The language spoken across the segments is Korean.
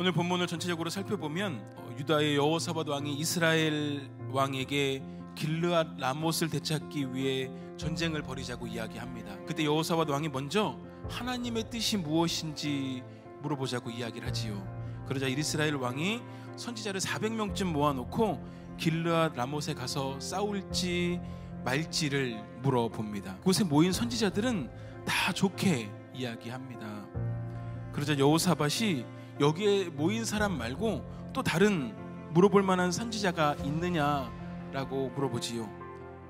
오늘 본문을 전체적으로 살펴보면 유다의 여호사밧 왕이 이스라엘 왕에게 길르앗 라못을 되찾기 위해 전쟁을 벌이자고 이야기합니다. 그때 여호사밧 왕이 먼저 하나님의 뜻이 무엇인지 물어보자고 이야기를 하지요. 그러자 이스라엘 왕이 선지자를 400명쯤 모아놓고 길르앗 라못에 가서 싸울지 말지를 물어봅니다. 그곳에 모인 선지자들은 다 좋게 이야기합니다. 그러자 여호사밧이 여기에 모인 사람 말고 또 다른 물어볼 만한 선지자가 있느냐라고 물어보지요.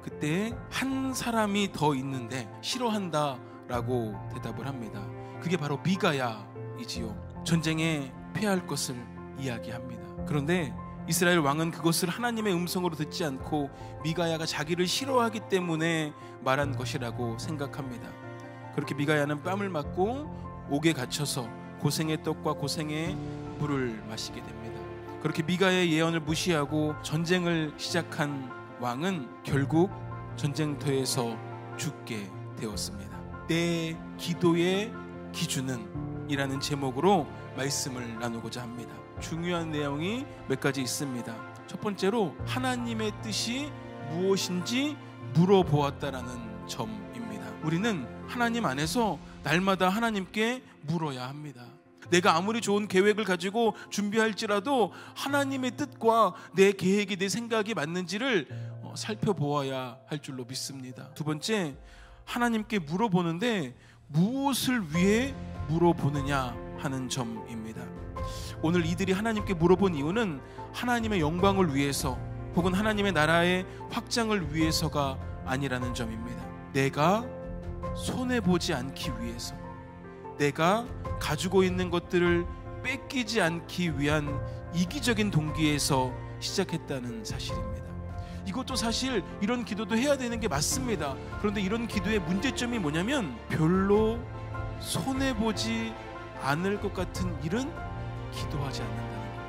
그때 한 사람이 더 있는데 싫어한다라고 대답을 합니다. 그게 바로 미가야이지요. 전쟁에 패할 것을 이야기합니다. 그런데 이스라엘 왕은 그것을 하나님의 음성으로 듣지 않고 미가야가 자기를 싫어하기 때문에 말한 것이라고 생각합니다. 그렇게 미가야는 뺨을 맞고 옥에 갇혀서 고생의 떡과 고생의 물을 마시게 됩니다. 그렇게 미가야의 예언을 무시하고 전쟁을 시작한 왕은 결국 전쟁터에서 죽게 되었습니다. 내 기도의 기준은 이라는 제목으로 말씀을 나누고자 합니다. 중요한 내용이 몇 가지 있습니다. 첫 번째로 하나님의 뜻이 무엇인지 물어보았다라는 점입니다. 우리는 하나님 안에서 날마다 하나님께 물어야 합니다. 내가 아무리 좋은 계획을 가지고 준비할지라도 하나님의 뜻과 내 계획이, 내 생각이 맞는지를 살펴보아야 할 줄로 믿습니다. 두 번째, 하나님께 물어보는데 무엇을 위해 물어보느냐 하는 점입니다. 오늘 이들이 하나님께 물어본 이유는 하나님의 영광을 위해서 혹은 하나님의 나라의 확장을 위해서가 아니라는 점입니다. 내가 손해보지 않기 위해서, 내가 가지고 있는 것들을 뺏기지 않기 위한 이기적인 동기에서 시작했다는 사실입니다. 이것도 사실 이런 기도도 해야 되는 게 맞습니다. 그런데 이런 기도의 문제점이 뭐냐면 별로 손해보지 않을 것 같은 일은 기도하지 않는다는 겁니다.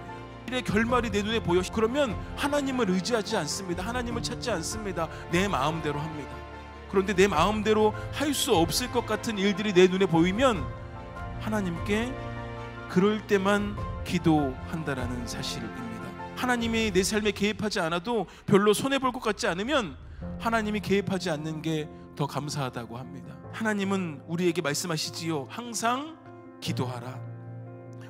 일의 결말이 내 눈에 보여. 그러면 하나님을 의지하지 않습니다. 하나님을 찾지 않습니다. 내 마음대로 합니다. 그런데 내 마음대로 할 수 없을 것 같은 일들이 내 눈에 보이면 하나님께 그럴 때만 기도한다라는 사실입니다. 하나님이 내 삶에 개입하지 않아도 별로 손해볼 것 같지 않으면 하나님이 개입하지 않는 게 더 감사하다고 합니다. 하나님은 우리에게 말씀하시지요. 항상 기도하라.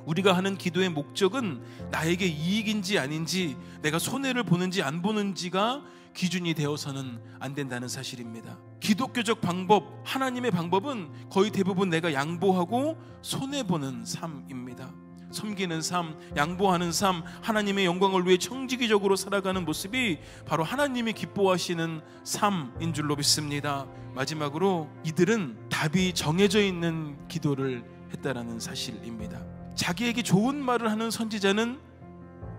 우리가 하는 기도의 목적은 나에게 이익인지 아닌지, 내가 손해를 보는지 안 보는지가 기준이 되어서는 안 된다는 사실입니다. 기독교적 방법, 하나님의 방법은 거의 대부분 내가 양보하고 손해보는 삶입니다. 섬기는 삶, 양보하는 삶, 하나님의 영광을 위해 청지기적으로 살아가는 모습이 바로 하나님이 기뻐하시는 삶인 줄로 믿습니다. 마지막으로 이들은 답이 정해져 있는 기도를 했다라는 사실입니다. 자기에게 좋은 말을 하는 선지자는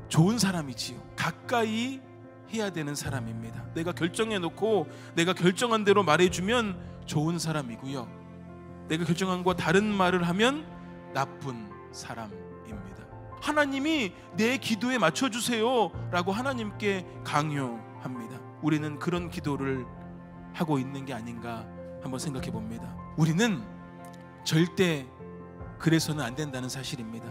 좋은 사람이지요. 가까이 해야 되는 사람입니다. 내가 결정해놓고 내가 결정한 대로 말해주면 좋은 사람이고요, 내가 결정한 것과 다른 말을 하면 나쁜 사람입니다. 하나님이 내 기도에 맞춰주세요 라고 하나님께 강요합니다. 우리는 그런 기도를 하고 있는 게 아닌가 한번 생각해 봅니다. 우리는 절대 그래서는 안 된다는 사실입니다.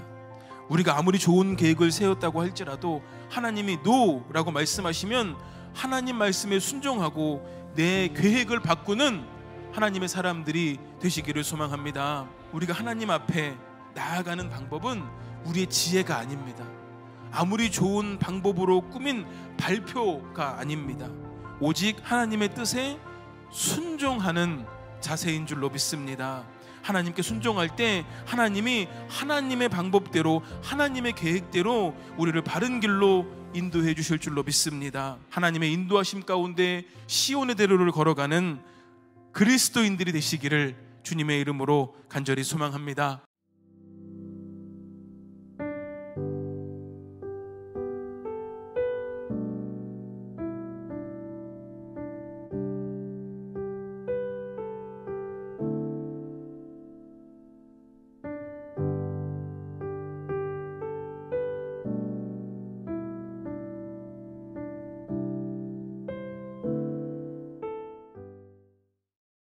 우리가 아무리 좋은 계획을 세웠다고 할지라도 하나님이 노라고 말씀하시면 하나님 말씀에 순종하고 내 계획을 바꾸는 하나님의 사람들이 되시기를 소망합니다. 우리가 하나님 앞에 나아가는 방법은 우리의 지혜가 아닙니다. 아무리 좋은 방법으로 꾸민 발표가 아닙니다. 오직 하나님의 뜻에 순종하는 자세인 줄로 믿습니다. 하나님께 순종할 때 하나님이 하나님의 방법대로, 하나님의 계획대로 우리를 바른 길로 인도해 주실 줄로 믿습니다. 하나님의 인도하심 가운데 시온의 대로를 걸어가는 그리스도인들이 되시기를 주님의 이름으로 간절히 소망합니다.